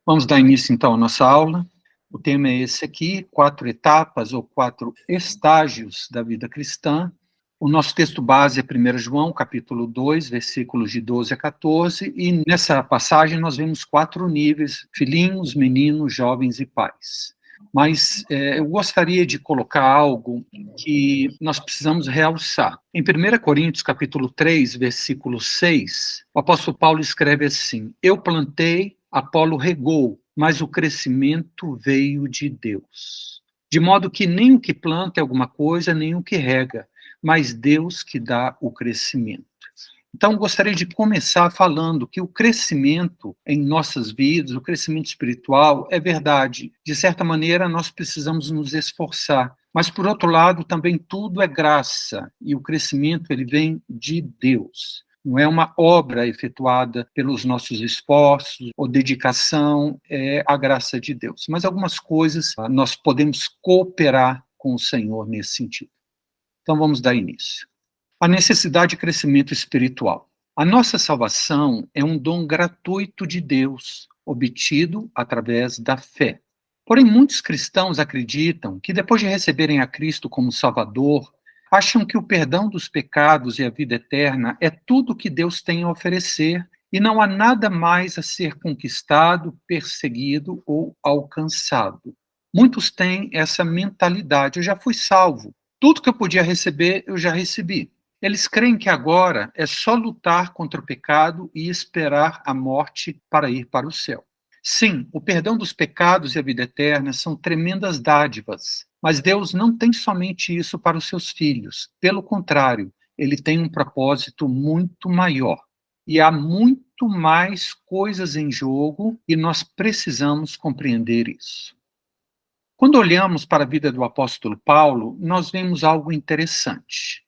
Vamos dar início, então, à nossa aula. O tema é esse aqui, 4 etapas ou 4 estágios da vida cristã. O nosso texto base é 1 João, capítulo 2, versículos de 12 a 14, e nessa passagem nós vemos 4 níveis: filhinhos, meninos, jovens e pais. Mas eu gostaria de colocar algo que nós precisamos realçar. Em 1 Coríntios, capítulo 3, versículo 6, o apóstolo Paulo escreve assim: eu plantei, Apolo regou, mas o crescimento veio de Deus. De modo que nem o que planta é alguma coisa, nem o que rega, mas Deus que dá o crescimento. Então, gostaria de começar falando que o crescimento em nossas vidas, o crescimento espiritual, é verdade. De certa maneira, nós precisamos nos esforçar. Mas, por outro lado, também tudo é graça. E o crescimento, ele vem de Deus. Não é uma obra efetuada pelos nossos esforços ou dedicação, é a graça de Deus. Mas algumas coisas nós podemos cooperar com o Senhor nesse sentido. Então, vamos dar início. A necessidade de crescimento espiritual. A nossa salvação é um dom gratuito de Deus, obtido através da fé. Porém, muitos cristãos acreditam que depois de receberem a Cristo como Salvador, acham que o perdão dos pecados e a vida eterna é tudo que Deus tem a oferecer e não há nada mais a ser conquistado, perseguido ou alcançado. Muitos têm essa mentalidade: eu já fui salvo, tudo que eu podia receber, eu já recebi. Eles creem que agora é só lutar contra o pecado e esperar a morte para ir para o céu. Sim, o perdão dos pecados e a vida eterna são tremendas dádivas, mas Deus não tem somente isso para os seus filhos. Pelo contrário, ele tem um propósito muito maior. E há muito mais coisas em jogo e nós precisamos compreender isso. Quando olhamos para a vida do apóstolo Paulo, nós vemos algo interessante.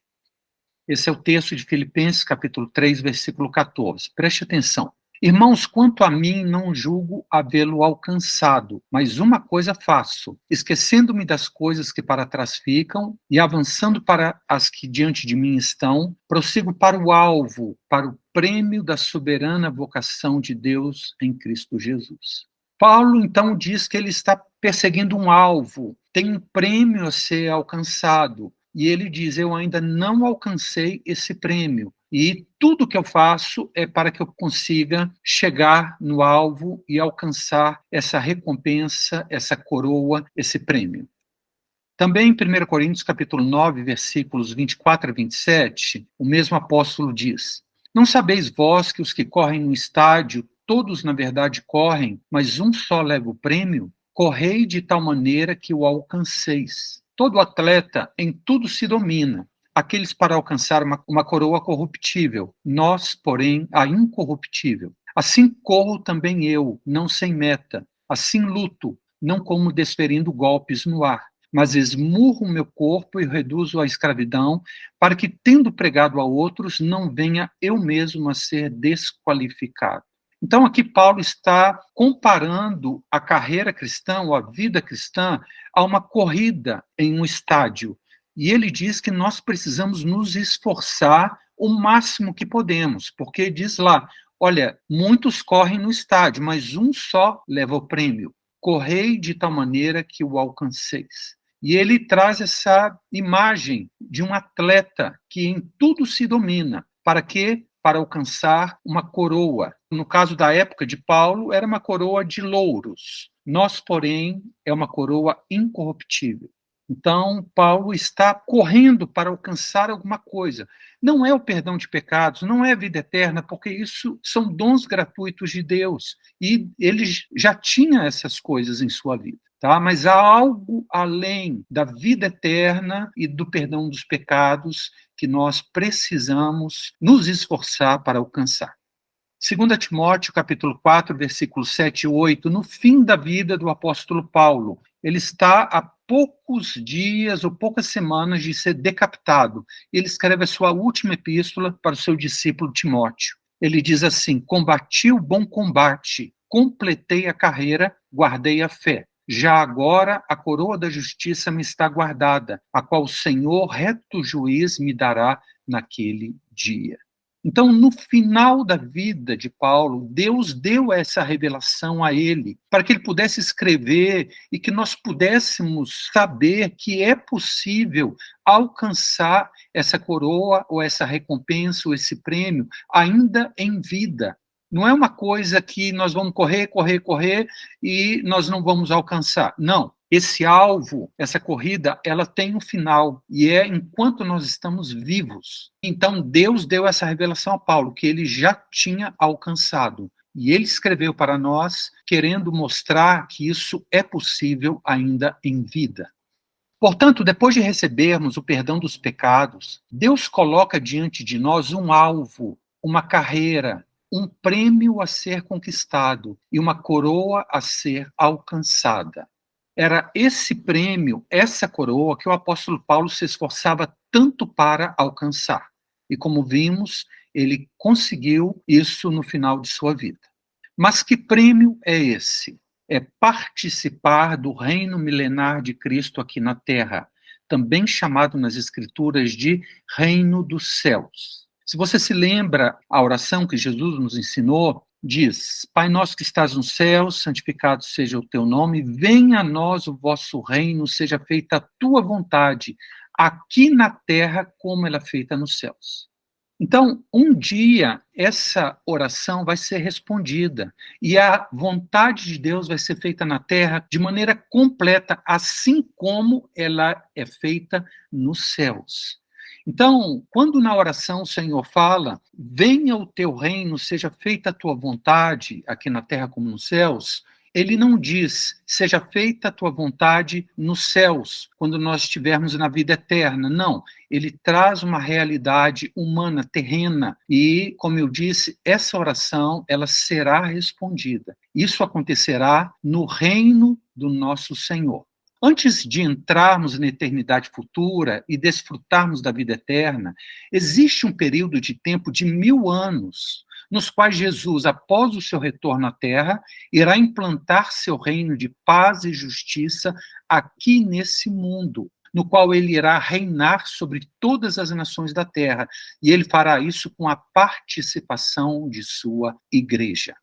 Esse é o texto de Filipenses, capítulo 3, versículo 14. Preste atenção. Irmãos, quanto a mim, não julgo havê-lo alcançado, mas uma coisa faço, esquecendo-me das coisas que para trás ficam e avançando para as que diante de mim estão, prossigo para o alvo, para o prêmio da soberana vocação de Deus em Cristo Jesus. Paulo, então, diz que ele está perseguindo um alvo, tem um prêmio a ser alcançado. E ele diz: eu ainda não alcancei esse prêmio. E tudo que eu faço é para que eu consiga chegar no alvo e alcançar essa recompensa, essa coroa, esse prêmio. Também em 1 Coríntios, capítulo 9, versículos 24 a 27, o mesmo apóstolo diz: não sabeis vós que os que correm no estádio, todos na verdade correm, mas um só leva o prêmio? Correi de tal maneira que o alcanceis. Todo atleta em tudo se domina, aqueles para alcançar uma coroa corruptível, nós, porém, a incorruptível. Assim corro também eu, não sem meta, assim luto, não como desferindo golpes no ar, mas esmurro o meu corpo e reduzo à escravidão, para que, tendo pregado a outros, não venha eu mesmo a ser desqualificado. Então, aqui Paulo está comparando a carreira cristã, ou a vida cristã, a uma corrida em um estádio. E ele diz que nós precisamos nos esforçar o máximo que podemos, porque diz lá: olha, muitos correm no estádio, mas um só leva o prêmio. Correi de tal maneira que o alcanceis. E ele traz essa imagem de um atleta que em tudo se domina. Para quê? Para alcançar uma coroa. No caso da época de Paulo, era uma coroa de louros. Nós, porém, é uma coroa incorruptível. Então, Paulo está correndo para alcançar alguma coisa. Não é o perdão de pecados, não é a vida eterna, porque isso são dons gratuitos de Deus. E ele já tinha essas coisas em sua vida. Tá? Mas há algo além da vida eterna e do perdão dos pecados que nós precisamos nos esforçar para alcançar. 2 Timóteo, capítulo 4, versículos 7 e 8, no fim da vida do apóstolo Paulo, ele está há poucos dias ou poucas semanas de ser decapitado. Ele escreve a sua última epístola para o seu discípulo Timóteo. Ele diz assim: combati o bom combate, completei a carreira, guardei a fé. Já agora a coroa da justiça me está guardada, a qual o Senhor, reto juiz, me dará naquele dia. Então, no final da vida de Paulo, Deus deu essa revelação a ele, para que ele pudesse escrever e que nós pudéssemos saber que é possível alcançar essa coroa, ou essa recompensa, ou esse prêmio, ainda em vida. Não é uma coisa que nós vamos correr, correr, correr e nós não vamos alcançar. Não. Esse alvo, essa corrida, ela tem um final, e é enquanto nós estamos vivos. Então, Deus deu essa revelação a Paulo, que ele já tinha alcançado. E ele escreveu para nós, querendo mostrar que isso é possível ainda em vida. Portanto, depois de recebermos o perdão dos pecados, Deus coloca diante de nós um alvo, uma carreira, um prêmio a ser conquistado e uma coroa a ser alcançada. Era esse prêmio, essa coroa, que o apóstolo Paulo se esforçava tanto para alcançar. E como vimos, ele conseguiu isso no final de sua vida. Mas que prêmio é esse? É participar do reino milenar de Cristo aqui na Terra, também chamado nas Escrituras de reino dos céus. Se você se lembra, a oração que Jesus nos ensinou diz: Pai nosso que estás nos céus, santificado seja o teu nome, venha a nós o vosso reino, seja feita a tua vontade, aqui na terra como ela é feita nos céus. Então, um dia, essa oração vai ser respondida e a vontade de Deus vai ser feita na terra de maneira completa, assim como ela é feita nos céus. Então, quando na oração o Senhor fala, venha o teu reino, seja feita a tua vontade, aqui na terra como nos céus, ele não diz, seja feita a tua vontade nos céus, quando nós estivermos na vida eterna. Não, ele traz uma realidade humana, terrena, e, como eu disse, essa oração, ela será respondida. Isso acontecerá no reino do nosso Senhor. Antes de entrarmos na eternidade futura e desfrutarmos da vida eterna, existe um período de tempo de 1000 anos, nos quais Jesus, após o seu retorno à Terra, irá implantar seu reino de paz e justiça aqui nesse mundo, no qual ele irá reinar sobre todas as nações da Terra, e ele fará isso com a participação de sua igreja.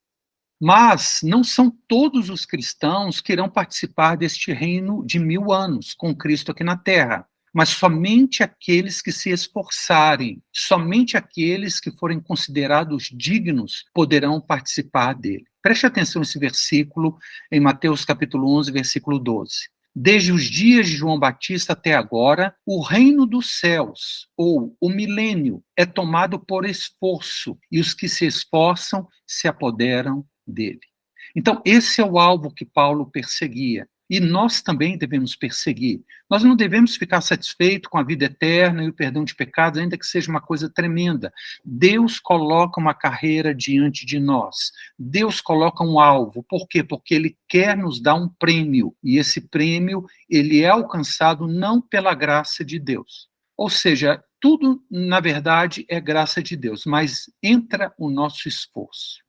Mas não são todos os cristãos que irão participar deste reino de 1000 anos com Cristo aqui na Terra, mas somente aqueles que se esforçarem, somente aqueles que forem considerados dignos poderão participar dele. Preste atenção nesse versículo em Mateus capítulo 11, versículo 12. Desde os dias de João Batista até agora, o reino dos céus, ou o milênio, é tomado por esforço, e os que se esforçam se apoderam dele. Então, esse é o alvo que Paulo perseguia. E nós também devemos perseguir. Nós não devemos ficar satisfeitos com a vida eterna e o perdão de pecados, ainda que seja uma coisa tremenda. Deus coloca uma carreira diante de nós. Deus coloca um alvo. Por quê? Porque Ele quer nos dar um prêmio. E esse prêmio, ele é alcançado não pela graça de Deus. Ou seja, tudo, na verdade, é graça de Deus, mas entra o nosso esforço.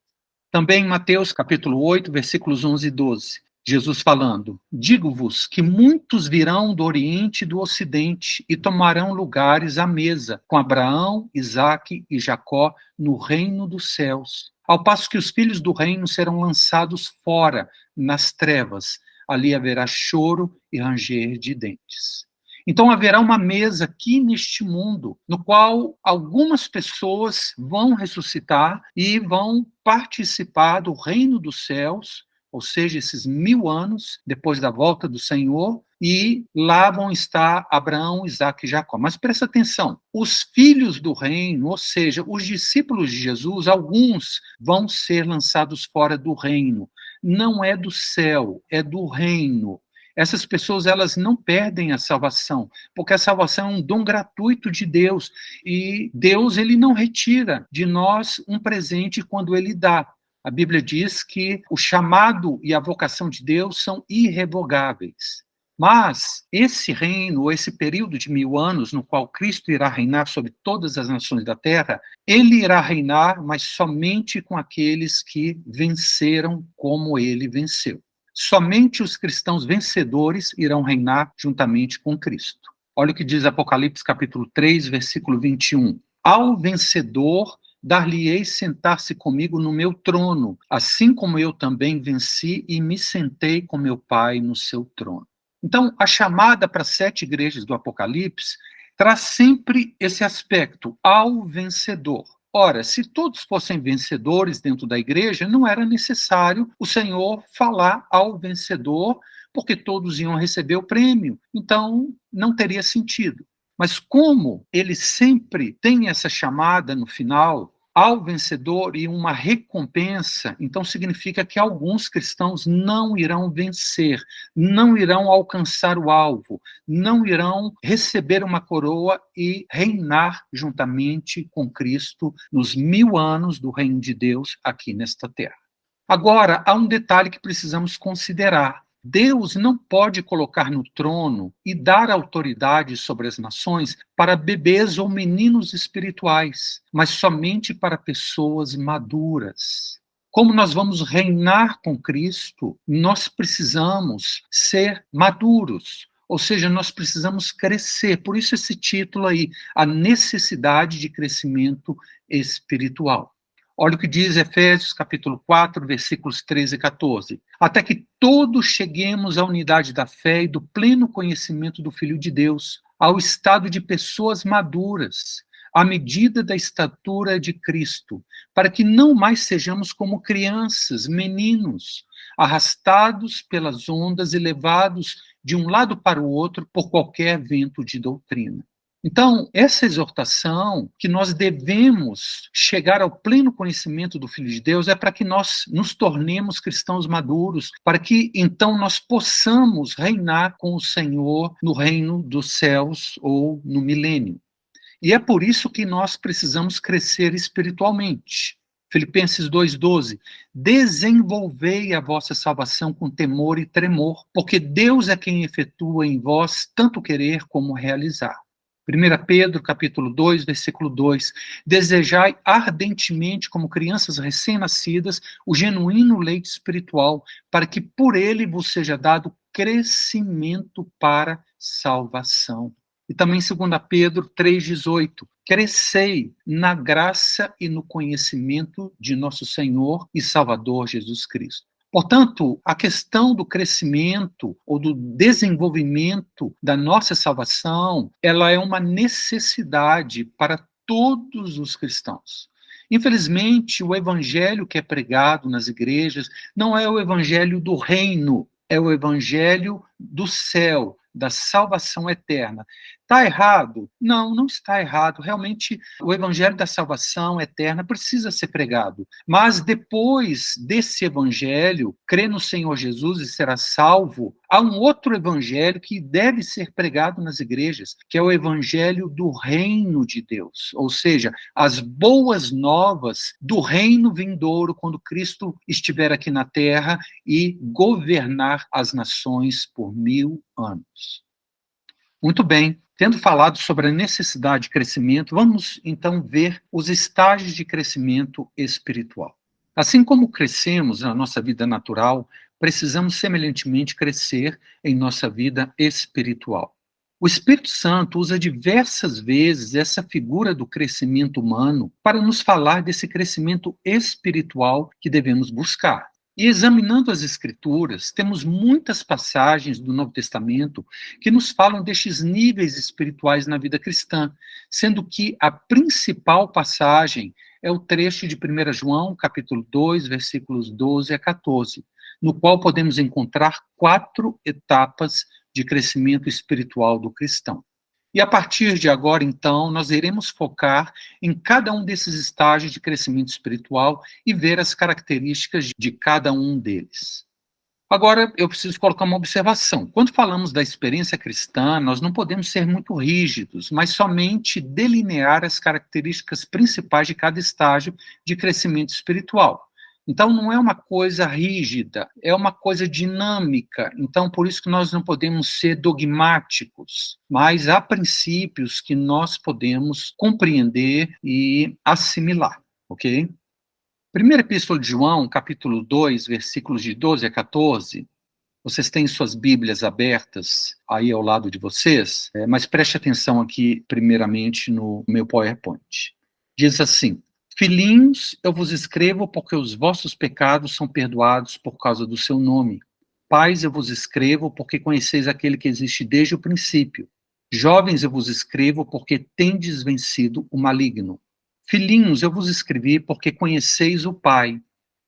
Também em Mateus capítulo 8, versículos 11 e 12, Jesus falando: digo-vos que muitos virão do Oriente e do Ocidente e tomarão lugares à mesa com Abraão, Isaque e Jacó no reino dos céus, ao passo que os filhos do reino serão lançados fora, nas trevas. Ali haverá choro e ranger de dentes. Então haverá uma mesa aqui neste mundo, no qual algumas pessoas vão ressuscitar e vão participar do reino dos céus, ou seja, esses 1000 anos depois da volta do Senhor, e lá vão estar Abraão, Isaque e Jacó. Mas presta atenção, os filhos do reino, ou seja, os discípulos de Jesus, alguns vão ser lançados fora do reino. Não é do céu, é do reino. Essas pessoas, elas não perdem a salvação, porque a salvação é um dom gratuito de Deus, e Deus, ele não retira de nós um presente quando ele dá. A Bíblia diz que o chamado e a vocação de Deus são irrevogáveis. Mas esse reino, esse período de 1000 anos, no qual Cristo irá reinar sobre todas as nações da terra, ele irá reinar, mas somente com aqueles que venceram como ele venceu. Somente os cristãos vencedores irão reinar juntamente com Cristo. Olha o que diz Apocalipse capítulo 3, versículo 21. Ao vencedor dar-lhe-ei sentar-se comigo no meu trono, assim como eu também venci e me sentei com meu Pai no seu trono. Então, a chamada para as 7 igrejas do Apocalipse traz sempre esse aspecto, ao vencedor. Ora, se todos fossem vencedores dentro da igreja, não era necessário o Senhor falar ao vencedor, porque todos iam receber o prêmio. Então, não teria sentido. Mas como ele sempre tem essa chamada no final, ao vencedor e uma recompensa, então significa que alguns cristãos não irão vencer, não irão alcançar o alvo, não irão receber uma coroa e reinar juntamente com Cristo nos 1000 anos do reino de Deus aqui nesta terra. Agora, há um detalhe que precisamos considerar. Deus não pode colocar no trono e dar autoridade sobre as nações para bebês ou meninos espirituais, mas somente para pessoas maduras. Como nós vamos reinar com Cristo, nós precisamos ser maduros, ou seja, nós precisamos crescer. Por isso esse título aí, a necessidade de crescimento espiritual. Olha o que diz Efésios capítulo 4, versículos 13 e 14. Até que todos cheguemos à unidade da fé e do pleno conhecimento do Filho de Deus, ao estado de pessoas maduras, à medida da estatura de Cristo, para que não mais sejamos como crianças, meninos, arrastados pelas ondas e levados de um lado para o outro por qualquer vento de doutrina. Então, essa exortação que nós devemos chegar ao pleno conhecimento do Filho de Deus é para que nós nos tornemos cristãos maduros, para que então nós possamos reinar com o Senhor no reino dos céus ou no milênio. E é por isso que nós precisamos crescer espiritualmente. Filipenses 2,12, desenvolvei a vossa salvação com temor e tremor, porque Deus é quem efetua em vós tanto querer como realizar. 1 Pedro, capítulo 2, versículo 2, desejai ardentemente, como crianças recém-nascidas, o genuíno leite espiritual, para que por ele vos seja dado crescimento para salvação. E também 2 Pedro 3,18, crescei na graça e no conhecimento de nosso Senhor e Salvador Jesus Cristo. Portanto, a questão do crescimento ou do desenvolvimento da nossa salvação, ela é uma necessidade para todos os cristãos. Infelizmente, o evangelho que é pregado nas igrejas não é o evangelho do reino, é o evangelho do céu, da salvação eterna. Está errado? Não, não está errado. Realmente, o evangelho da salvação eterna precisa ser pregado. Mas depois desse evangelho, crê no Senhor Jesus e será salvo, há um outro evangelho que deve ser pregado nas igrejas, que é o evangelho do reino de Deus. Ou seja, as boas novas do reino vindouro, quando Cristo estiver aqui na terra e governar as nações por 1000 anos. Muito bem. Tendo falado sobre a necessidade de crescimento, vamos então ver os estágios de crescimento espiritual. Assim como crescemos na nossa vida natural, precisamos semelhantemente crescer em nossa vida espiritual. O Espírito Santo usa diversas vezes essa figura do crescimento humano para nos falar desse crescimento espiritual que devemos buscar. E examinando as Escrituras, temos muitas passagens do Novo Testamento que nos falam destes níveis espirituais na vida cristã, sendo que a principal passagem é o trecho de 1 João, capítulo 2, versículos 12 a 14, no qual podemos encontrar 4 etapas de crescimento espiritual do cristão. E a partir de agora, então, nós iremos focar em cada um desses estágios de crescimento espiritual e ver as características de cada um deles. Agora, eu preciso colocar uma observação. Quando falamos da experiência cristã, nós não podemos ser muito rígidos, mas somente delinear as características principais de cada estágio de crescimento espiritual. Então, não é uma coisa rígida, é uma coisa dinâmica. Então, por isso que nós não podemos ser dogmáticos, mas há princípios que nós podemos compreender e assimilar, ok? Primeira Epístola de João, capítulo 2, versículos de 12 a 14, vocês têm suas Bíblias abertas aí ao lado de vocês, mas preste atenção aqui, primeiramente, no meu PowerPoint. Diz assim: Filhinhos, eu vos escrevo porque os vossos pecados são perdoados por causa do seu nome. Pais, eu vos escrevo porque conheceis aquele que existe desde o princípio. Jovens, eu vos escrevo porque tendes vencido o maligno. Filhinhos, eu vos escrevi porque conheceis o Pai.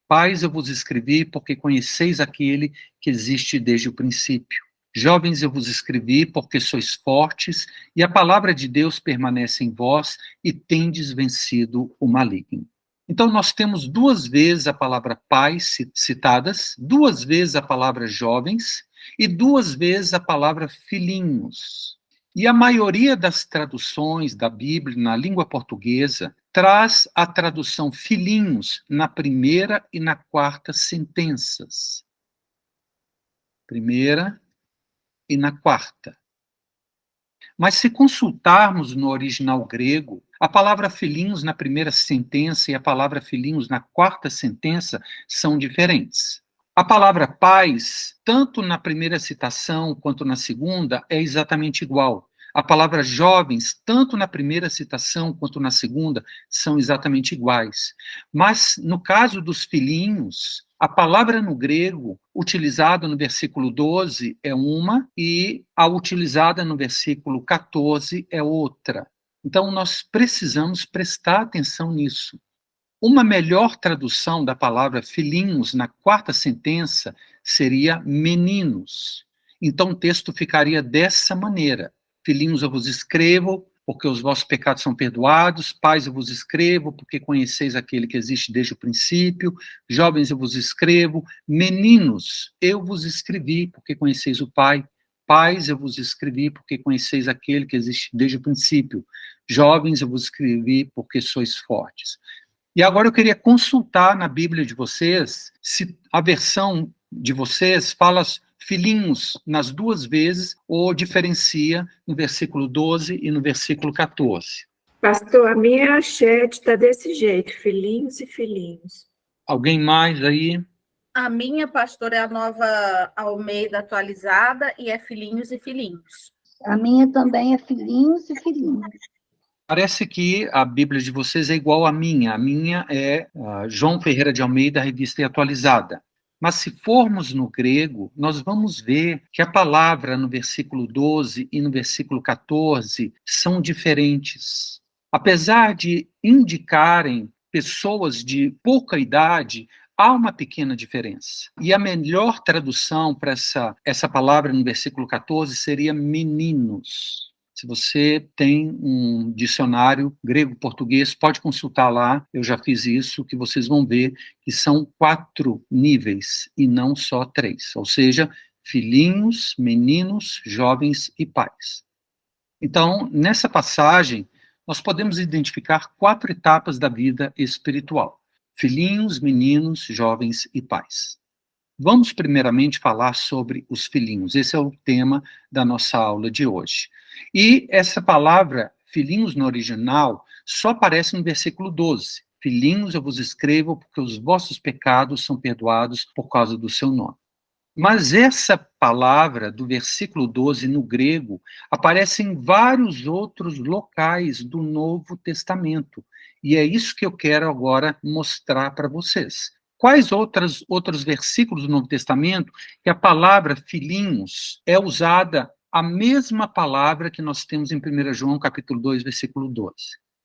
Pais, eu vos escrevi porque conheceis aquele que existe desde o princípio. Jovens, eu vos escrevi porque sois fortes e a palavra de Deus permanece em vós e tendes vencido o maligno. Então, nós temos duas vezes a palavra pais citadas, duas vezes a palavra jovens e duas vezes a palavra filhinhos. E a maioria das traduções da Bíblia na língua portuguesa traz a tradução filhinhos na primeira e na quarta sentenças. Primeira e na quarta. Mas se consultarmos no original grego, a palavra filhinhos na primeira sentença e a palavra filhinhos na quarta sentença são diferentes. A palavra pais, tanto na primeira citação quanto na segunda, é exatamente igual. A palavra jovens, tanto na primeira citação quanto na segunda, são exatamente iguais. Mas, no caso dos filhinhos, a palavra no grego utilizada no versículo 12 é uma e a utilizada no versículo 14 é outra. Então, nós precisamos prestar atenção nisso. Uma melhor tradução da palavra filhinhos na quarta sentença seria meninos. Então, o texto ficaria dessa maneira. Filhinhos, eu vos escrevo, porque os vossos pecados são perdoados. Pais, eu vos escrevo, porque conheceis aquele que existe desde o princípio. Jovens, eu vos escrevo. Meninos, eu vos escrevi, porque conheceis o Pai. Pais, eu vos escrevi, porque conheceis aquele que existe desde o princípio. Jovens, eu vos escrevi, porque sois fortes. E agora eu queria consultar na Bíblia de vocês se a versão de vocês fala filhinhos nas duas vezes ou diferencia no versículo 12 e no versículo 14. Pastor, a minha chat está desse jeito, filhinhos e filhinhos. Alguém mais aí? A minha, pastor, é a Nova Almeida atualizada e é filhinhos e filhinhos. A minha também é filhinhos e filhinhos. Parece que a Bíblia de vocês é igual à minha. A minha é João Ferreira de Almeida, Revista e Atualizada. Mas se formos no grego, nós vamos ver que a palavra no versículo 12 e no versículo 14 são diferentes. Apesar de indicarem pessoas de pouca idade, há uma pequena diferença. E a melhor tradução para essa palavra no versículo 14 seria meninos. Se você tem um dicionário grego-português, pode consultar lá, eu já fiz isso, que vocês vão ver que são 4 níveis e não só 3. Ou seja, filhinhos, meninos, jovens e pais. Então, nessa passagem, nós podemos identificar 4 etapas da vida espiritual: filhinhos, meninos, jovens e pais. Vamos primeiramente falar sobre os filhinhos. Esse é o tema da nossa aula de hoje. E essa palavra, filhinhos no original, só aparece no versículo 12. Filhinhos, eu vos escrevo porque os vossos pecados são perdoados por causa do seu nome. Mas essa palavra do versículo 12 no grego aparece em vários outros locais do Novo Testamento. E é isso que eu quero agora mostrar para vocês. Quais outros versículos do Novo Testamento que a palavra filhinhos é usada a mesma palavra que nós temos em 1 João capítulo 2, versículo 12?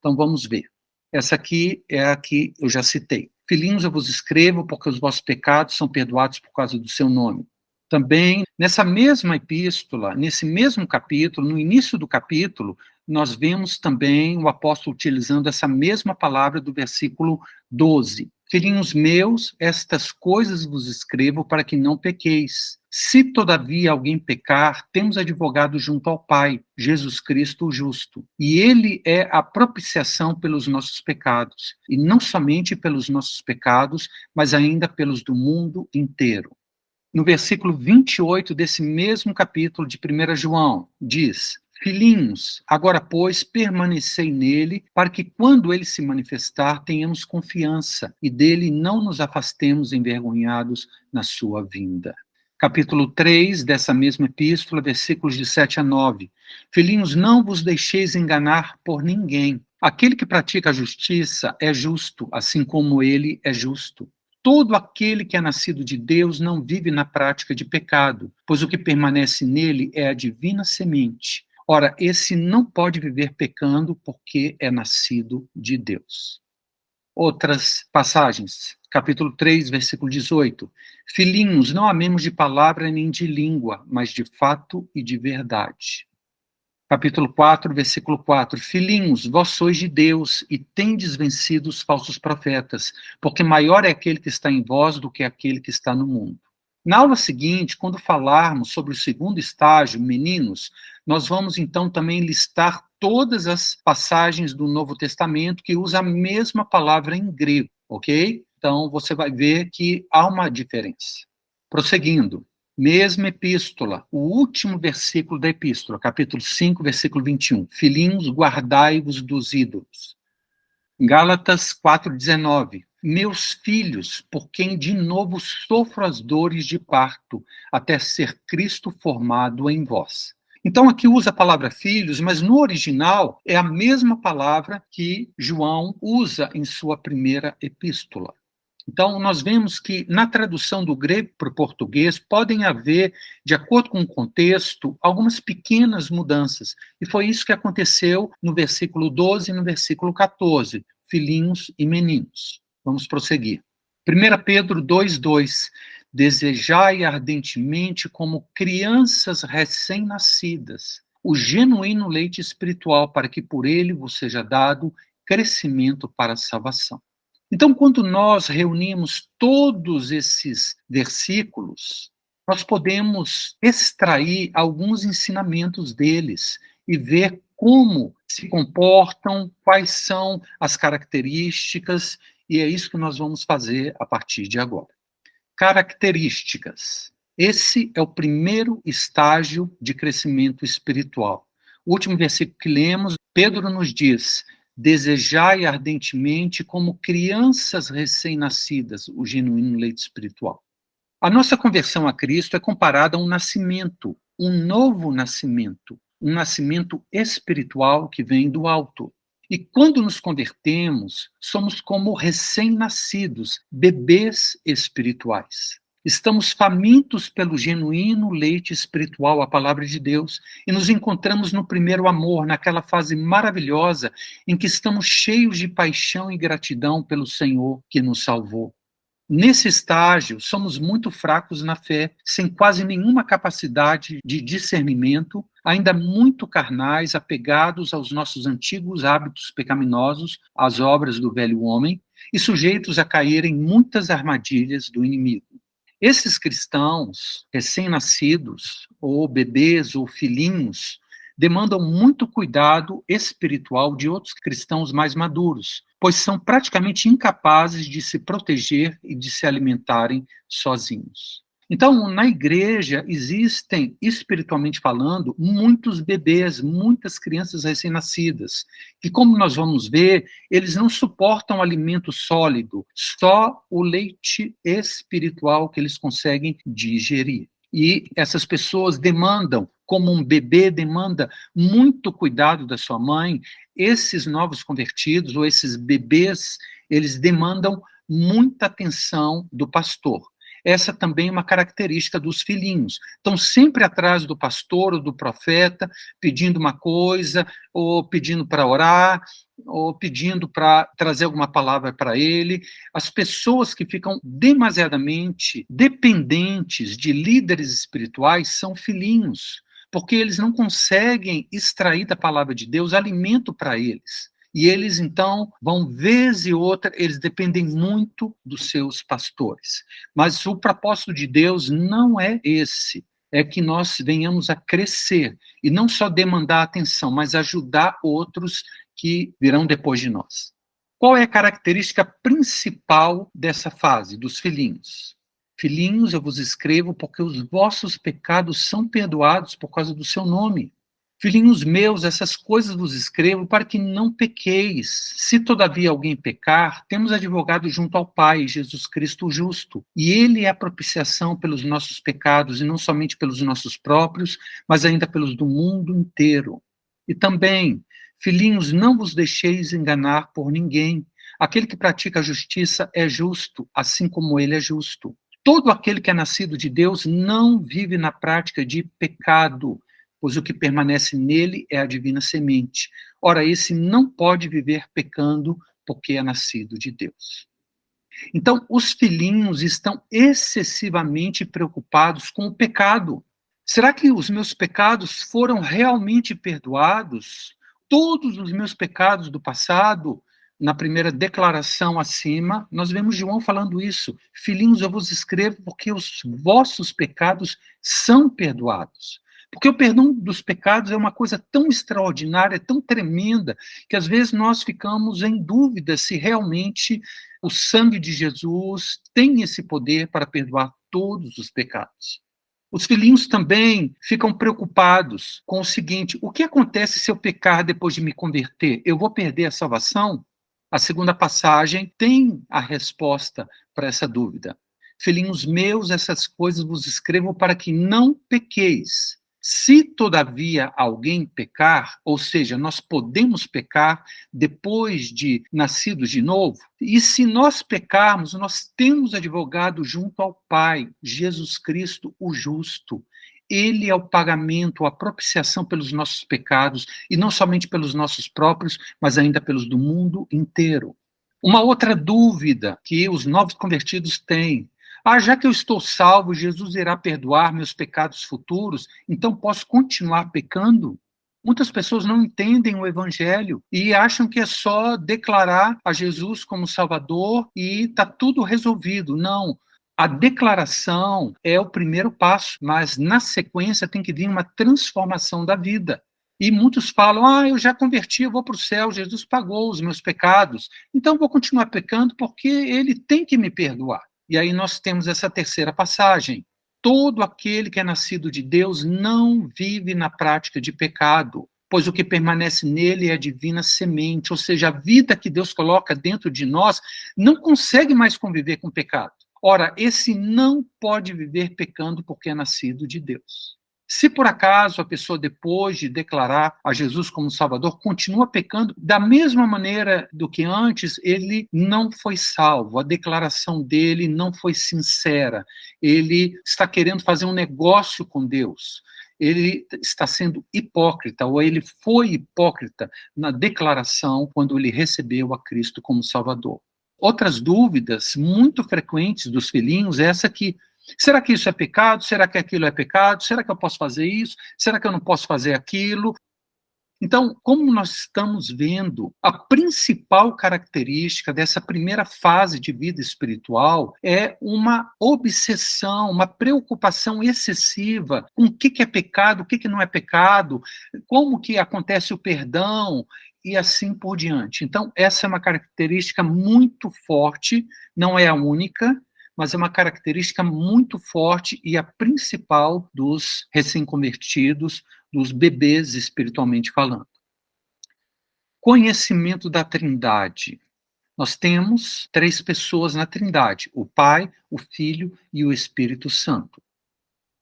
Então vamos ver. Essa aqui é a que eu já citei. Filhinhos, eu vos escrevo porque os vossos pecados são perdoados por causa do seu nome. Também, nessa mesma epístola, nesse mesmo capítulo, no início do capítulo, nós vemos também o apóstolo utilizando essa mesma palavra do versículo 12. Filhinhos meus, estas coisas vos escrevo para que não pequeis. Se, todavia, alguém pecar, temos advogado junto ao Pai, Jesus Cristo o justo. E ele é a propiciação pelos nossos pecados. E não somente pelos nossos pecados, mas ainda pelos do mundo inteiro. No versículo 28 desse mesmo capítulo de 1 João, diz: Filhinhos, agora, pois, permanecei nele, para que, quando ele se manifestar, tenhamos confiança e dele não nos afastemos envergonhados na sua vinda. Capítulo 3 dessa mesma epístola, versículos de 7 a 9. Filhinhos, não vos deixeis enganar por ninguém. Aquele que pratica a justiça é justo, assim como ele é justo. Todo aquele que é nascido de Deus não vive na prática de pecado, pois o que permanece nele é a divina semente. Ora, esse não pode viver pecando porque é nascido de Deus. Outras passagens, capítulo 3, versículo 18. Filhinhos, não amemos de palavra nem de língua, mas de fato e de verdade. Capítulo 4, versículo 4. Filhinhos, vós sois de Deus e tendes vencido os falsos profetas, porque maior é aquele que está em vós do que aquele que está no mundo. Na aula seguinte, quando falarmos sobre o segundo estágio, meninos, nós vamos então também listar todas as passagens do Novo Testamento que usa a mesma palavra em grego, ok? Então, você vai ver que há uma diferença. Prosseguindo. Mesma epístola, o último versículo da epístola, capítulo 5, versículo 21. Filhinhos, guardai-vos dos ídolos. Gálatas 4,19. Meus filhos, por quem de novo sofro as dores de parto, até ser Cristo formado em vós. Então aqui usa a palavra filhos, mas no original é a mesma palavra que João usa em sua primeira epístola. Então, nós vemos que na tradução do grego para o português podem haver, de acordo com o contexto, algumas pequenas mudanças. E foi isso que aconteceu no versículo 12 e no versículo 14, filhinhos e meninos. Vamos prosseguir. 1 Pedro 2,2. Desejai ardentemente como crianças recém-nascidas o genuíno leite espiritual, para que por ele vos seja dado crescimento para a salvação. Então, quando nós reunimos todos esses versículos, nós podemos extrair alguns ensinamentos deles e ver como se comportam, quais são as características, e é isso que nós vamos fazer a partir de agora. Características. Esse é o primeiro estágio de crescimento espiritual. O último versículo que lemos, Pedro nos diz: desejai ardentemente como crianças recém-nascidas o genuíno leite espiritual. A nossa conversão a Cristo é comparada a um nascimento, um novo nascimento, um nascimento espiritual que vem do alto. E quando nos convertemos, somos como recém-nascidos, bebês espirituais. Estamos famintos pelo genuíno leite espiritual, a palavra de Deus, e nos encontramos no primeiro amor, naquela fase maravilhosa em que estamos cheios de paixão e gratidão pelo Senhor que nos salvou. Nesse estágio, somos muito fracos na fé, sem quase nenhuma capacidade de discernimento, ainda muito carnais, apegados aos nossos antigos hábitos pecaminosos, às obras do velho homem, e sujeitos a cair em muitas armadilhas do inimigo. Esses cristãos recém-nascidos, ou bebês, ou filhinhos, demandam muito cuidado espiritual de outros cristãos mais maduros, pois são praticamente incapazes de se proteger e de se alimentarem sozinhos. Então, na igreja, existem, espiritualmente falando, muitos bebês, muitas crianças recém-nascidas, que, como nós vamos ver, eles não suportam alimento sólido, só o leite espiritual que eles conseguem digerir. E essas pessoas demandam, como um bebê demanda muito cuidado da sua mãe, esses novos convertidos, ou esses bebês, eles demandam muita atenção do pastor. Essa também é uma característica dos filhinhos. Estão sempre atrás do pastor ou do profeta, pedindo uma coisa, ou pedindo para orar, ou pedindo para trazer alguma palavra para ele. As pessoas que ficam demasiadamente dependentes de líderes espirituais são filhinhos, porque eles não conseguem extrair da palavra de Deus alimento para eles. E eles, então, vão vez e outra, eles dependem muito dos seus pastores. Mas o propósito de Deus não é esse. É que nós venhamos a crescer. E não só demandar atenção, mas ajudar outros que virão depois de nós. Qual é a característica principal dessa fase, dos filhinhos? Filhinhos, eu vos escrevo porque os vossos pecados são perdoados por causa do seu nome. Filhinhos meus, essas coisas vos escrevo para que não pequeis. Se todavia alguém pecar, temos advogado junto ao Pai, Jesus Cristo justo. E ele é a propiciação pelos nossos pecados, e não somente pelos nossos próprios, mas ainda pelos do mundo inteiro. E também, Filhinhos, não vos deixeis enganar por ninguém. Aquele que pratica a justiça é justo, assim como ele é justo. Todo aquele que é nascido de Deus não vive na prática de pecado, pois o que permanece nele é a divina semente. Ora, esse não pode viver pecando, porque é nascido de Deus. Então, os filhinhos estão excessivamente preocupados com o pecado. Será que os meus pecados foram realmente perdoados? Todos os meus pecados do passado, na primeira declaração acima, nós vemos João falando isso. Filhinhos, eu vos escrevo porque os vossos pecados são perdoados. Porque o perdão dos pecados é uma coisa tão extraordinária, tão tremenda, que às vezes nós ficamos em dúvida se realmente o sangue de Jesus tem esse poder para perdoar todos os pecados. Os filhinhos também ficam preocupados com o seguinte: o que acontece se eu pecar depois de me converter? Eu vou perder a salvação? A segunda passagem tem a resposta para essa dúvida. Filhinhos meus, essas coisas vos escrevo para que não pequeis. Se, todavia, alguém pecar, ou seja, nós podemos pecar depois de nascidos de novo, e se nós pecarmos, nós temos advogado junto ao Pai, Jesus Cristo, o justo. Ele é o pagamento, a propiciação pelos nossos pecados, e não somente pelos nossos próprios, mas ainda pelos do mundo inteiro. Uma outra dúvida que os novos convertidos têm: já que eu estou salvo, Jesus irá perdoar meus pecados futuros, então posso continuar pecando? Muitas pessoas não entendem o Evangelho e acham que é só declarar a Jesus como Salvador e está tudo resolvido. Não. A declaração é o primeiro passo, mas na sequência tem que vir uma transformação da vida. E muitos falam: eu já converti, eu vou para o céu, Jesus pagou os meus pecados, então vou continuar pecando porque ele tem que me perdoar. E aí nós temos essa terceira passagem. Todo aquele que é nascido de Deus não vive na prática de pecado, pois o que permanece nele é a divina semente, ou seja, a vida que Deus coloca dentro de nós não consegue mais conviver com o pecado. Ora, esse não pode viver pecando porque é nascido de Deus. Se por acaso a pessoa, depois de declarar a Jesus como Salvador, continua pecando da mesma maneira do que antes, ele não foi salvo. A declaração dele não foi sincera. Ele está querendo fazer um negócio com Deus. Ele está sendo hipócrita, ou ele foi hipócrita na declaração quando ele recebeu a Cristo como Salvador. Outras dúvidas muito frequentes dos filhinhos é essa aqui: será que isso é pecado? Será que aquilo é pecado? Será que eu posso fazer isso? Será que eu não posso fazer aquilo? Então, como nós estamos vendo, a principal característica dessa primeira fase de vida espiritual é uma obsessão, uma preocupação excessiva com o que é pecado, o que não é pecado, como que acontece o perdão e assim por diante. Então, essa é uma característica muito forte, não é a única, mas é uma característica muito forte e a principal dos recém-convertidos, dos bebês espiritualmente falando. Conhecimento da Trindade. Nós temos 3 pessoas na Trindade: o Pai, o Filho e o Espírito Santo.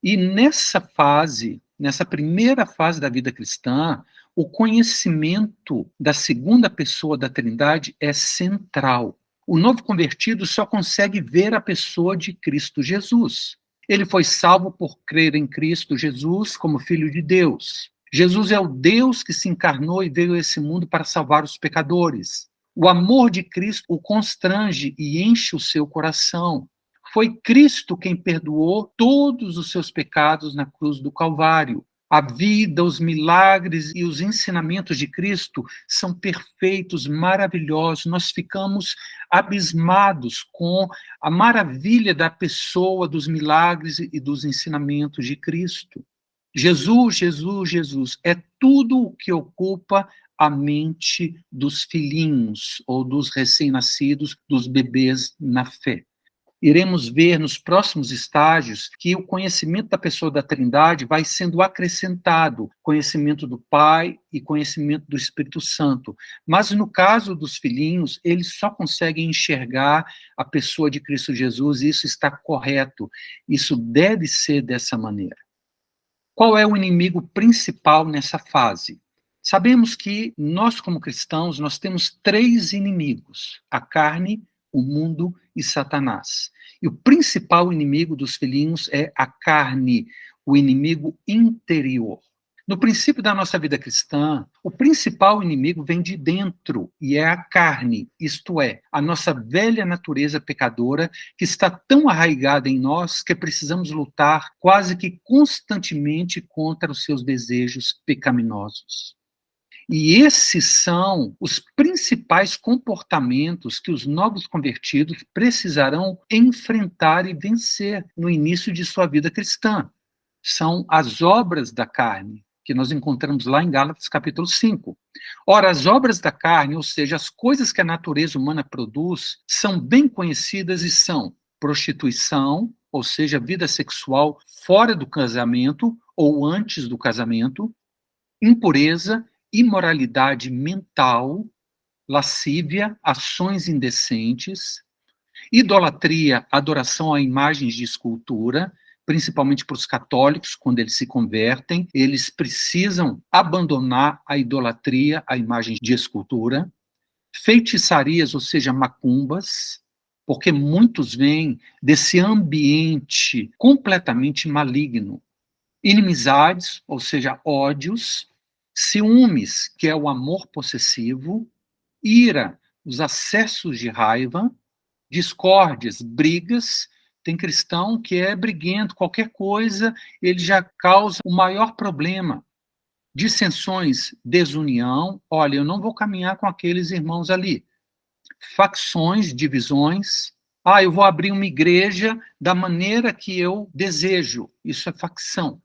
E nessa fase, nessa primeira fase da vida cristã, o conhecimento da segunda pessoa da Trindade é central. O novo convertido só consegue ver a pessoa de Cristo Jesus. Ele foi salvo por crer em Cristo Jesus como Filho de Deus. Jesus é o Deus que se encarnou e veio a esse mundo para salvar os pecadores. O amor de Cristo o constrange e enche o seu coração. Foi Cristo quem perdoou todos os seus pecados na cruz do Calvário. A vida, os milagres e os ensinamentos de Cristo são perfeitos, maravilhosos. Nós ficamos abismados com a maravilha da pessoa, dos milagres e dos ensinamentos de Cristo. Jesus, Jesus, Jesus é tudo o que ocupa a mente dos filhinhos ou dos recém-nascidos, dos bebês na fé. Iremos ver nos próximos estágios que o conhecimento da pessoa da Trindade vai sendo acrescentado, conhecimento do Pai e conhecimento do Espírito Santo. Mas no caso dos filhinhos, eles só conseguem enxergar a pessoa de Cristo Jesus, e isso está correto. Isso deve ser dessa maneira. Qual é o inimigo principal nessa fase? Sabemos que nós, como cristãos, nós temos 3 inimigos: a carne, o mundo e Satanás. E o principal inimigo dos filhinhos é a carne, o inimigo interior. No princípio da nossa vida cristã, o principal inimigo vem de dentro, e é a carne, isto é, a nossa velha natureza pecadora, que está tão arraigada em nós que precisamos lutar quase que constantemente contra os seus desejos pecaminosos. E esses são os principais comportamentos que os novos convertidos precisarão enfrentar e vencer no início de sua vida cristã. São as obras da carne, que nós encontramos lá em Gálatas capítulo 5. Ora, as obras da carne, ou seja, as coisas que a natureza humana produz, são bem conhecidas e são prostituição, ou seja, vida sexual fora do casamento ou antes do casamento, impureza, imoralidade mental, lascívia, ações indecentes, idolatria, adoração a imagens de escultura, principalmente para os católicos, quando eles se convertem, eles precisam abandonar a idolatria a imagens de escultura, feitiçarias, ou seja, macumbas, porque muitos vêm desse ambiente completamente maligno, inimizades, ou seja, ódios, ciúmes, que é o amor possessivo, ira, os acessos de raiva, discórdias, brigas. Tem cristão que é briguento, qualquer coisa ele já causa o maior problema. Dissensões, desunião, olha, eu não vou caminhar com aqueles irmãos ali. Facções, divisões, eu vou abrir uma igreja da maneira que eu desejo, isso é facção.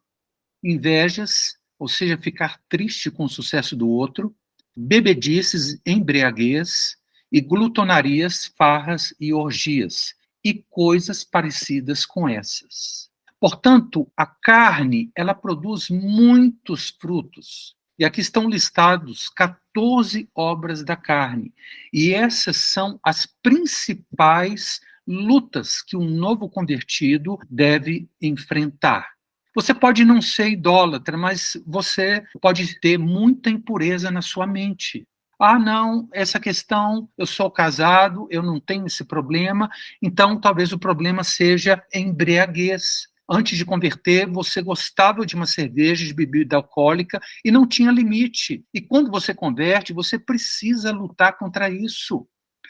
Invejas, ou seja, ficar triste com o sucesso do outro, bebedices, embriaguez, e glutonarias, farras e orgias, e coisas parecidas com essas. Portanto, a carne, ela produz muitos frutos. E aqui estão listados 14 obras da carne. E essas são as principais lutas que um novo convertido deve enfrentar. Você pode não ser idólatra, mas você pode ter muita impureza na sua mente. Não, essa questão, eu sou casado, eu não tenho esse problema, então talvez o problema seja embriaguez. Antes de converter, você gostava de uma cerveja, de bebida alcoólica, e não tinha limite. E quando você converte, você precisa lutar contra isso.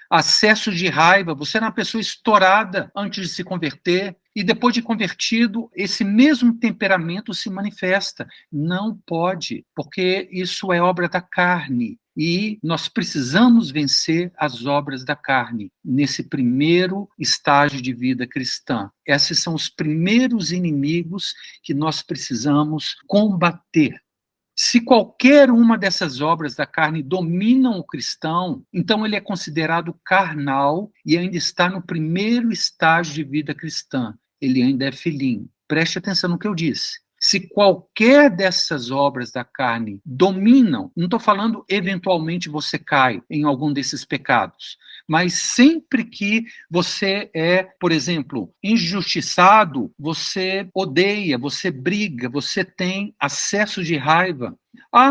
Acesso de raiva, você era uma pessoa estourada antes de se converter, e depois de convertido, esse mesmo temperamento se manifesta. Não pode, porque isso é obra da carne. E nós precisamos vencer as obras da carne nesse primeiro estágio de vida cristã. Esses são os primeiros inimigos que nós precisamos combater. Se qualquer uma dessas obras da carne dominam o cristão, então ele é considerado carnal e ainda está no primeiro estágio de vida cristã. Ele ainda é filhinho. Preste atenção no que eu disse. Se qualquer dessas obras da carne dominam, não estou falando eventualmente você cai em algum desses pecados, mas sempre que você é, por exemplo, injustiçado, você odeia, você briga, você tem acesso de raiva.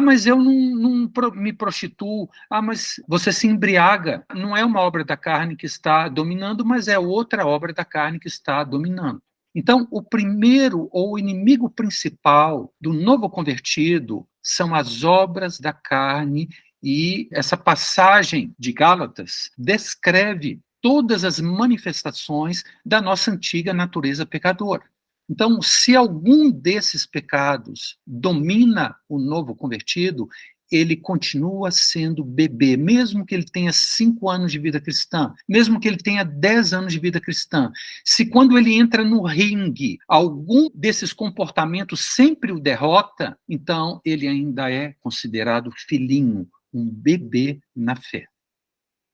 Mas eu não me prostituo. Mas você se embriaga. Não é uma obra da carne que está dominando, mas é outra obra da carne que está dominando. Então, o primeiro ou o inimigo principal do novo convertido são as obras da carne, e essa passagem de Gálatas descreve todas as manifestações da nossa antiga natureza pecadora. Então, se algum desses pecados domina o novo convertido, ele continua sendo bebê, mesmo que ele tenha 5 anos de vida cristã, mesmo que ele tenha 10 anos de vida cristã. Se quando ele entra no ringue, algum desses comportamentos sempre o derrota, então ele ainda é considerado filhinho, um bebê na fé.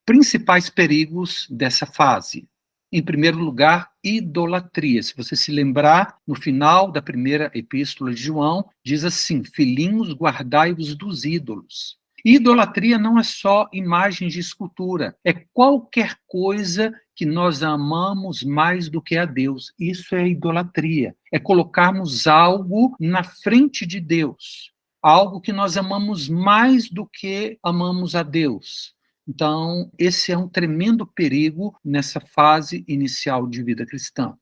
Principais perigos dessa fase. Em primeiro lugar, idolatria. Se você se lembrar, no final da primeira epístola de João, diz assim: filhinhos, guardai-vos dos ídolos. Idolatria não é só imagens de escultura, é qualquer coisa que nós amamos mais do que a Deus. Isso é idolatria, é colocarmos algo na frente de Deus. algo que nós amamos mais do que amamos a Deus. Então, esse é um tremendo perigo nessa fase inicial de vida cristã.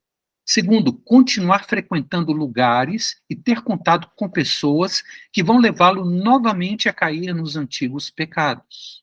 Segundo, continuar frequentando lugares e ter contato com pessoas que vão levá-lo novamente a cair nos antigos pecados.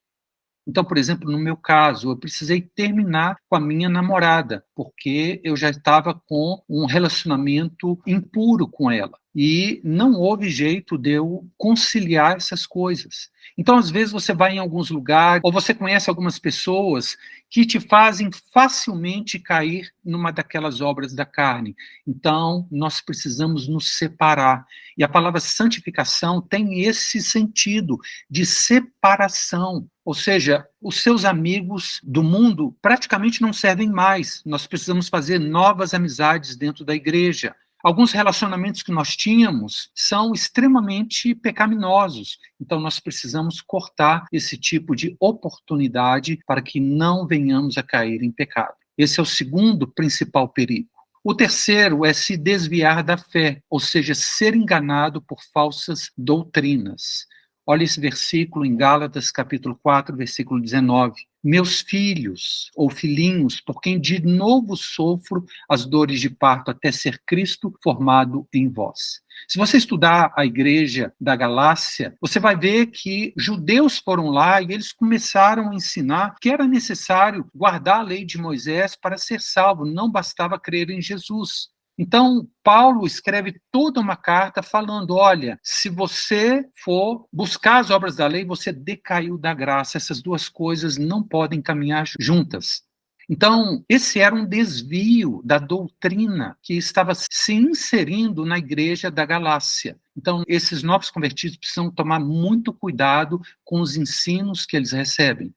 Então, por exemplo, no meu caso, eu precisei terminar com a minha namorada, porque eu já estava com um relacionamento impuro com ela. E não houve jeito de eu conciliar essas coisas. Então, às vezes, você vai em alguns lugares, ou você conhece algumas pessoas que te fazem facilmente cair numa daquelas obras da carne. Então, nós precisamos nos separar. E a palavra santificação tem esse sentido de separação. Ou seja, os seus amigos do mundo praticamente não servem mais. Nós precisamos fazer novas amizades dentro da igreja. Alguns relacionamentos que nós tínhamos são extremamente pecaminosos. Então, nós precisamos cortar esse tipo de oportunidade para que não venhamos a cair em pecado. Esse é o segundo principal perigo. O terceiro é se desviar da fé, ou seja, ser enganado por falsas doutrinas. Olha esse versículo em Gálatas, capítulo 4, versículo 19. Meus filhos, ou filhinhos, por quem de novo sofro as dores de parto até ser Cristo formado em vós. Se você estudar a igreja da Galácia, você vai ver que judeus foram lá e eles começaram a ensinar que era necessário guardar a lei de Moisés para ser salvo, não bastava crer em Jesus. Então, Paulo escreve toda uma carta falando, olha, se você for buscar as obras da lei, você decaiu da graça. Essas duas coisas não podem caminhar juntas. Então, esse era um desvio da doutrina que estava se inserindo na igreja da Galácia. Então, esses novos convertidos precisam tomar muito cuidado com os ensinos que eles recebem.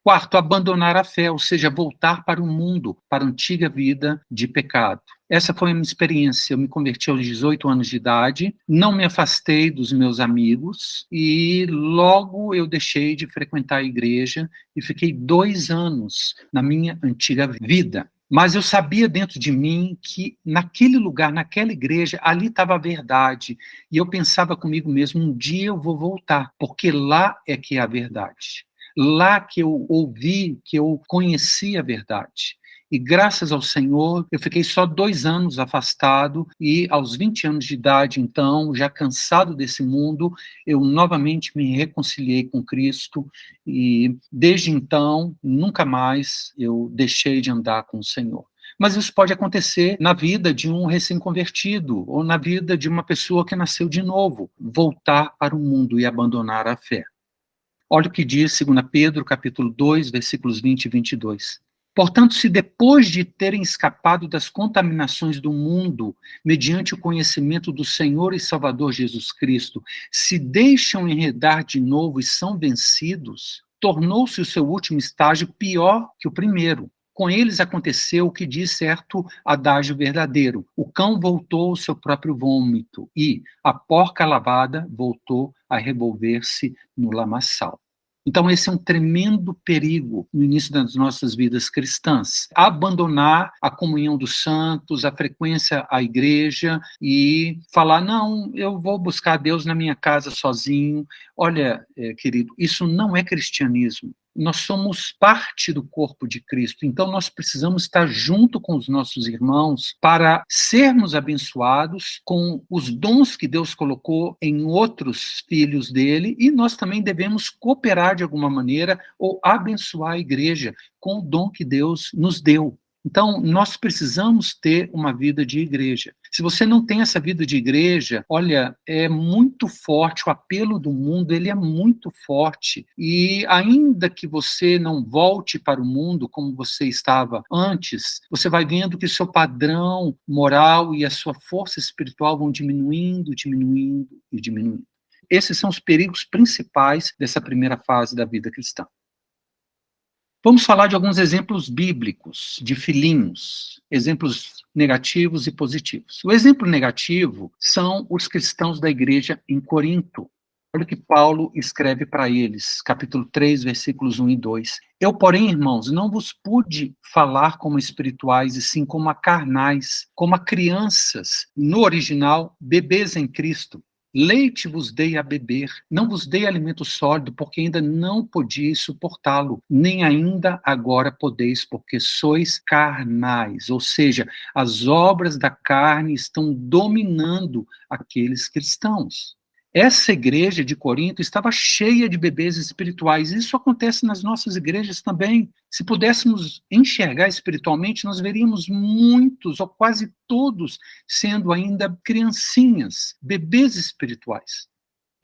Quarto, abandonar a fé, ou seja, voltar para o mundo, para a antiga vida de pecado. Essa foi a minha experiência. Eu me converti aos 18 anos de idade, não me afastei dos meus amigos e logo eu deixei de frequentar a igreja e fiquei 2 anos na minha antiga vida. Mas eu sabia dentro de mim que naquele lugar, naquela igreja, ali estava a verdade. E eu pensava comigo mesmo, um dia eu vou voltar, porque lá é que é a verdade. Lá que eu ouvi, que eu conheci a verdade. E graças ao Senhor, eu fiquei só 2 anos afastado e aos 20 anos de idade, então, já cansado desse mundo, eu novamente me reconciliei com Cristo e desde então, nunca mais eu deixei de andar com o Senhor. Mas isso pode acontecer na vida de um recém-convertido ou na vida de uma pessoa que nasceu de novo, voltar para o mundo e abandonar a fé. Olha o que diz 2 Pedro, capítulo 2, versículos 20 e 22. Portanto, se depois de terem escapado das contaminações do mundo, mediante o conhecimento do Senhor e Salvador Jesus Cristo, se deixam enredar de novo e são vencidos, tornou-se o seu último estágio pior que o primeiro. Com eles aconteceu o que diz certo adágio verdadeiro. O cão voltou ao seu próprio vômito e a porca lavada voltou a revolver-se no lamaçal. Então, esse é um tremendo perigo no início das nossas vidas cristãs. Abandonar a comunhão dos santos, a frequência à igreja e falar, não, eu vou buscar Deus na minha casa sozinho. Olha, querido, isso não é cristianismo. Nós somos parte do corpo de Cristo, então nós precisamos estar junto com os nossos irmãos para sermos abençoados com os dons que Deus colocou em outros filhos dele, e nós também devemos cooperar de alguma maneira ou abençoar a igreja com o dom que Deus nos deu. Então, nós precisamos ter uma vida de igreja. Se você não tem essa vida de igreja, olha, é muito forte, o apelo do mundo, ele é muito forte. E ainda que você não volte para o mundo como você estava antes, você vai vendo que o seu padrão moral e a sua força espiritual vão diminuindo, diminuindo e diminuindo. Esses são os perigos principais dessa primeira fase da vida cristã. Vamos falar de alguns exemplos bíblicos, de filhinhos, exemplos negativos e positivos. O exemplo negativo são os cristãos da igreja em Corinto. Olha o que Paulo escreve para eles, capítulo 3, versículos 1 e 2. Eu, porém, irmãos, não vos pude falar como espirituais, e sim como a carnais, como a crianças, no original, bebês em Cristo. Leite vos dei a beber, não vos dei alimento sólido, porque ainda não podíeis suportá-lo, nem ainda agora podeis, porque sois carnais. Ou seja, as obras da carne estão dominando aqueles cristãos. Essa igreja de Corinto estava cheia de bebês espirituais. Isso acontece nas nossas igrejas também. Se pudéssemos enxergar espiritualmente, nós veríamos muitos, ou quase todos, sendo ainda criancinhas, bebês espirituais.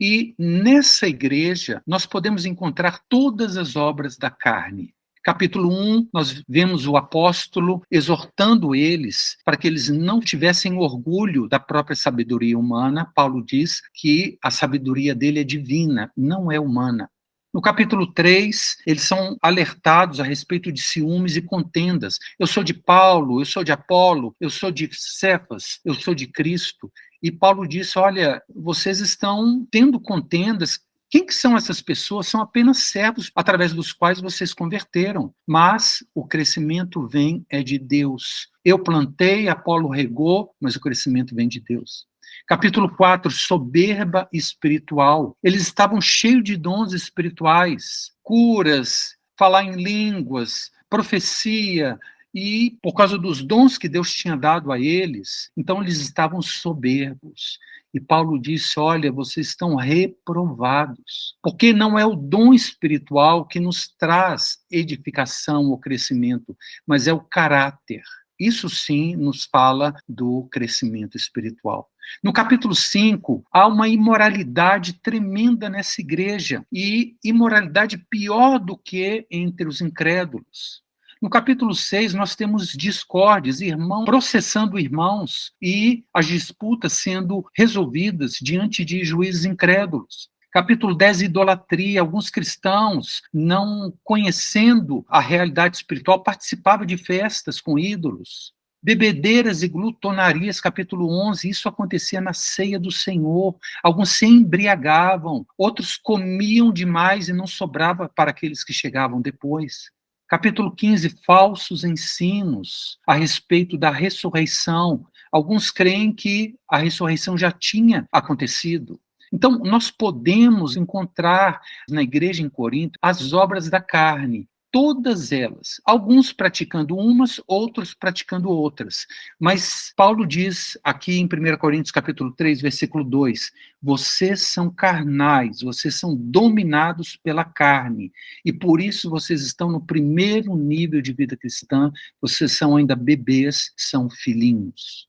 E nessa igreja, nós podemos encontrar todas as obras da carne. Capítulo 1, nós vemos o apóstolo exortando eles para que eles não tivessem orgulho da própria sabedoria humana. Paulo diz que a sabedoria dele é divina, não é humana. No capítulo 3, eles são alertados a respeito de ciúmes e contendas. Eu sou de Paulo, eu sou de Apolo, eu sou de Cefas, eu sou de Cristo. E Paulo disse, olha, vocês estão tendo contendas. Quem que são essas pessoas? São apenas servos através dos quais vocês converteram. Mas o crescimento vem de Deus. Eu plantei, Apolo regou, mas o crescimento vem de Deus. Capítulo 4, soberba espiritual. Eles estavam cheios de dons espirituais, curas, falar em línguas, profecia, e por causa dos dons que Deus tinha dado a eles, então eles estavam soberbos. E Paulo disse, olha, vocês estão reprovados, porque não é o dom espiritual que nos traz edificação ou crescimento, mas é o caráter. Isso sim nos fala do crescimento espiritual. No capítulo 5, há uma imoralidade tremenda nessa igreja, e imoralidade pior do que entre os incrédulos. No capítulo 6, nós temos discórdias, irmãos processando irmãos e as disputas sendo resolvidas diante de juízes incrédulos. Capítulo 10, idolatria. Alguns cristãos, não conhecendo a realidade espiritual, participavam de festas com ídolos. Bebedeiras e glutonarias, capítulo 11, isso acontecia na ceia do Senhor. Alguns se embriagavam, outros comiam demais e não sobrava para aqueles que chegavam depois. Capítulo 15, falsos ensinos a respeito da ressurreição. Alguns creem que a ressurreição já tinha acontecido. Então, nós podemos encontrar na igreja em Corinto as obras da carne, todas elas, alguns praticando umas, outros praticando outras. Mas Paulo diz aqui em 1 Coríntios capítulo 3, versículo 2, vocês são carnais, vocês são dominados pela carne, e por isso vocês estão no primeiro nível de vida cristã, vocês são ainda bebês, são filhinhos.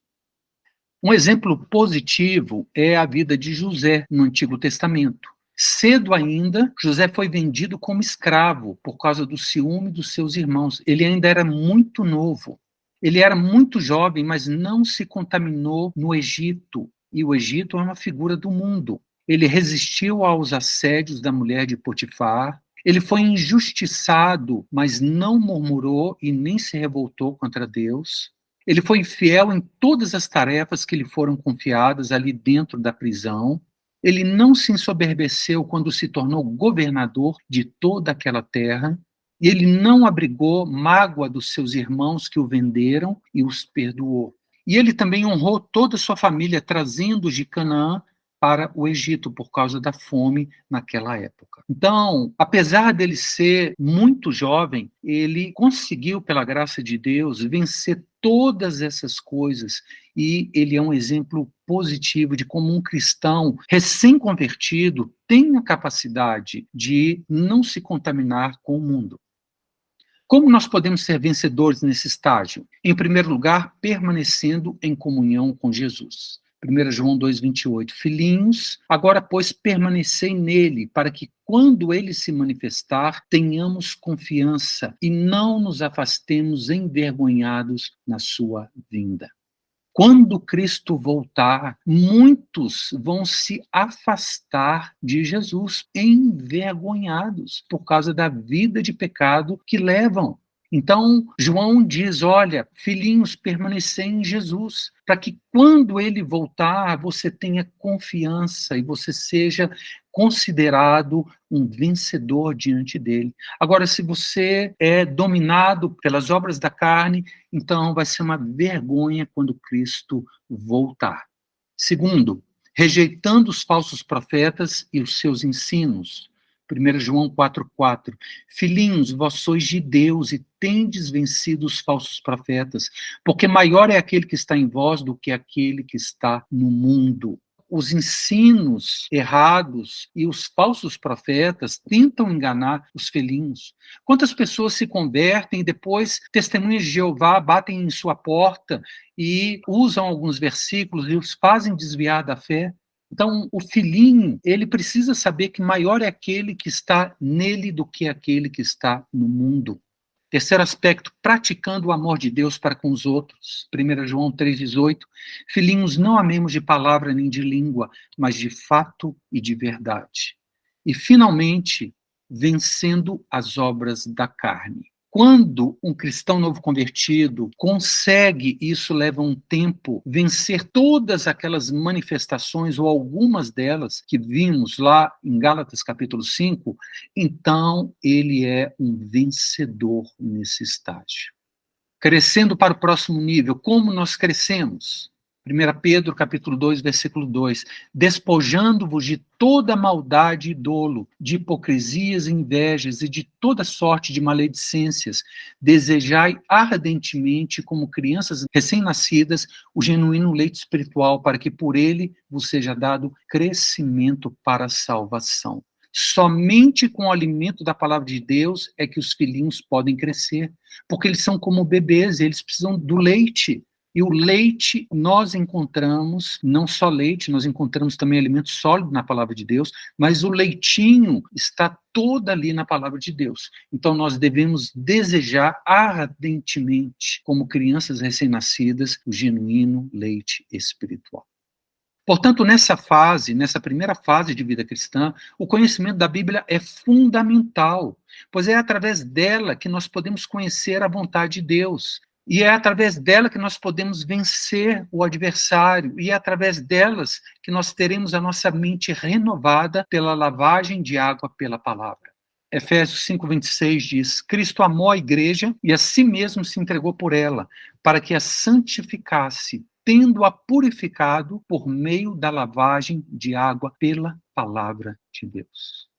Um exemplo positivo é a vida de José no Antigo Testamento. Cedo ainda, José foi vendido como escravo por causa do ciúme dos seus irmãos. Ele ainda era muito novo. Ele era muito jovem, mas não se contaminou no Egito. E o Egito é uma figura do mundo. Ele resistiu aos assédios da mulher de Potifar. Ele foi injustiçado, mas não murmurou e nem se revoltou contra Deus. Ele foi fiel em todas as tarefas que lhe foram confiadas ali dentro da prisão. Ele não se ensoberbeceu quando se tornou governador de toda aquela terra. E ele não abrigou mágoa dos seus irmãos que o venderam e os perdoou. E ele também honrou toda a sua família, trazendo-os de Canaã para o Egito por causa da fome naquela época. Então, apesar dele ser muito jovem, ele conseguiu, pela graça de Deus, vencer todas essas coisas, e ele é um exemplo positivo de como um cristão recém-convertido tem a capacidade de não se contaminar com o mundo. Como nós podemos ser vencedores nesse estágio? Em primeiro lugar, permanecendo em comunhão com Jesus. 1 João 2,28. Filhinhos, agora, pois, permanecei nele, para que, quando ele se manifestar, tenhamos confiança e não nos afastemos envergonhados na sua vinda. Quando Cristo voltar, muitos vão se afastar de Jesus, envergonhados, por causa da vida de pecado que levam. Então, João diz, olha, filhinhos, permanecei em Jesus, para que quando ele voltar, você tenha confiança e você seja considerado um vencedor diante dele. Agora, se você é dominado pelas obras da carne, então vai ser uma vergonha quando Cristo voltar. Segundo, rejeitando os falsos profetas e os seus ensinos. 1 João 4,4. Filhinhos, vós sois de Deus e tendes vencido os falsos profetas, porque maior é aquele que está em vós do que aquele que está no mundo. Os ensinos errados e os falsos profetas tentam enganar os filhinhos. Quantas pessoas se convertem e depois testemunhas de Jeová batem em sua porta e usam alguns versículos e os fazem desviar da fé? Então, o filhinho, ele precisa saber que maior é aquele que está nele do que aquele que está no mundo. Terceiro aspecto, praticando o amor de Deus para com os outros. 1 João 3,18. Filhinhos, não amemos de palavra nem de língua, mas de fato e de verdade. E, finalmente, vencendo as obras da carne. Quando um cristão novo convertido consegue, isso leva um tempo, vencer todas aquelas manifestações, ou algumas delas, que vimos lá em Gálatas capítulo 5, então ele é um vencedor nesse estágio. Crescendo para o próximo nível, como nós crescemos? 1 Pedro capítulo 2, versículo 2, despojando-vos de toda maldade e dolo, de hipocrisias e invejas e de toda sorte de maledicências, desejai ardentemente, como crianças recém-nascidas, o genuíno leite espiritual, para que por ele vos seja dado crescimento para a salvação. Somente com o alimento da palavra de Deus é que os filhinhos podem crescer, porque eles são como bebês, eles precisam do leite. E o leite, nós encontramos, não só leite, nós encontramos também alimento sólido na palavra de Deus, mas o leitinho está todo ali na palavra de Deus. Então nós devemos desejar ardentemente, como crianças recém-nascidas, o genuíno leite espiritual. Portanto, nessa primeira fase de vida cristã, o conhecimento da Bíblia é fundamental, pois é através dela que nós podemos conhecer a vontade de Deus. E é através dela que nós podemos vencer o adversário, e é através delas que nós teremos a nossa mente renovada pela lavagem de água pela palavra. Efésios 5,26 diz, Cristo amou a igreja e a si mesmo se entregou por ela, para que a santificasse, tendo-a purificado por meio da lavagem de água pela palavra de Deus.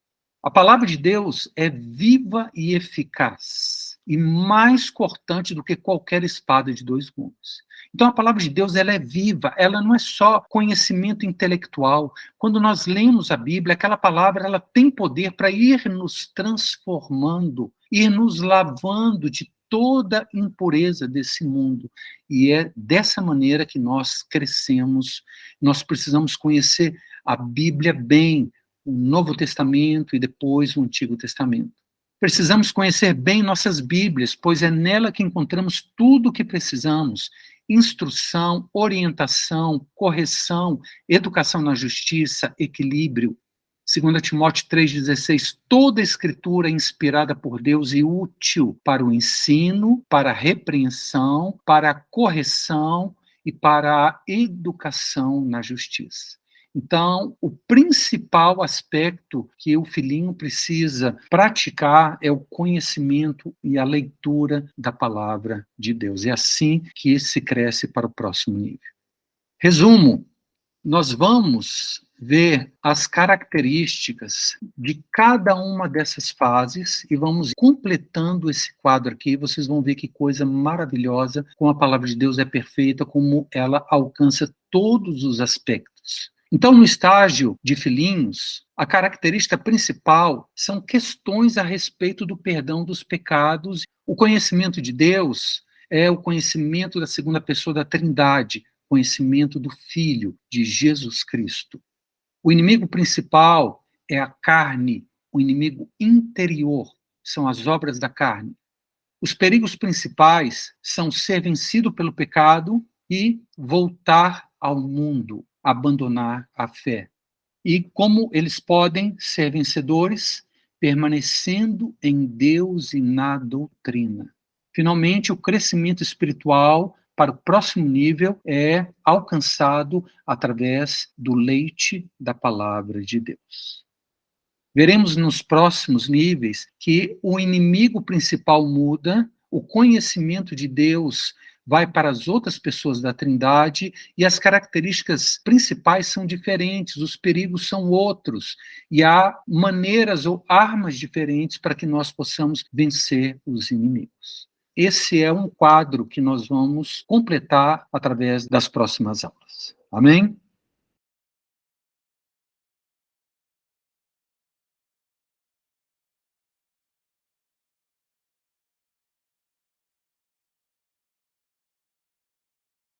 A palavra de Deus é viva e eficaz, e mais cortante do que qualquer espada de dois gumes. Então a palavra de Deus, ela é viva, ela não é só conhecimento intelectual. Quando nós lemos a Bíblia, aquela palavra, ela tem poder para ir nos transformando, ir nos lavando de toda impureza desse mundo. E é dessa maneira que nós crescemos. Nós precisamos conhecer a Bíblia bem, o Novo Testamento e depois o Antigo Testamento. Precisamos conhecer bem nossas Bíblias, pois é nela que encontramos tudo o que precisamos: instrução, orientação, correção, educação na justiça, equilíbrio. 2 Timóteo 3,16, toda a escritura é inspirada por Deus e útil para o ensino, para a repreensão, para a correção e para a educação na justiça. Então, o principal aspecto que o filhinho precisa praticar é o conhecimento e a leitura da palavra de Deus. É assim que se cresce para o próximo nível. Resumo, nós vamos ver as características de cada uma dessas fases e vamos completando esse quadro aqui. Vocês vão ver que coisa maravilhosa, como a palavra de Deus é perfeita, como ela alcança todos os aspectos. Então, no estágio de filhinhos, a característica principal são questões a respeito do perdão dos pecados. O conhecimento de Deus é o conhecimento da segunda pessoa da Trindade, conhecimento do Filho, de Jesus Cristo. O inimigo principal é a carne, o inimigo interior, são as obras da carne. Os perigos principais são ser vencido pelo pecado e voltar ao mundo, abandonar a fé. E como eles podem ser vencedores? Permanecendo em Deus e na doutrina. Finalmente, o crescimento espiritual para o próximo nível é alcançado através do leite da palavra de Deus. Veremos nos próximos níveis que o inimigo principal muda, o conhecimento de Deus vai para as outras pessoas da Trindade, e as características principais são diferentes, os perigos são outros, e há maneiras ou armas diferentes para que nós possamos vencer os inimigos. Esse é um quadro que nós vamos completar através das próximas aulas. Amém?